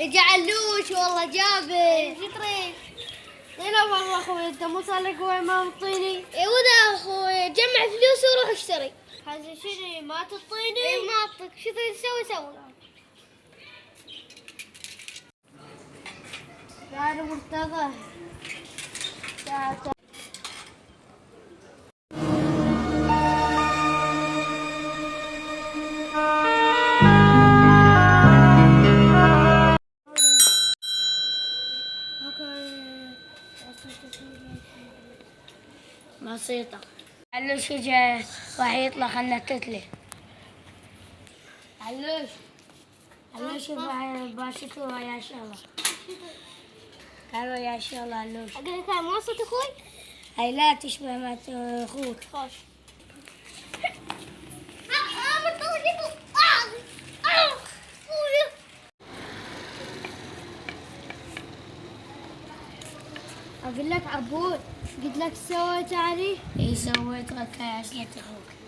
جعلوش والله جابر. شو تريد؟ وين ابغى اخوي؟ انت مو صار لك وين ما تعطيني؟ اي ودا اخوي جمع فلوس وروح اشتري. هذا شنو ما تعطيني؟ اي ما اعطيك، شو تريد تسوي سوي. تعال مرتضى. تعال تعال. بسيطة. علوش جاي راح يطلع خلنا تتلي. علوش باشتو يا شغلة. تعالوا يا شغلة علوش. اقول لك هاي مواصلة اخوي؟ هاي لا تشبه ما اخوك. خوش. اقول لك عبود، قلت لك سويت علي؟ اي سويت لك يا اخوك.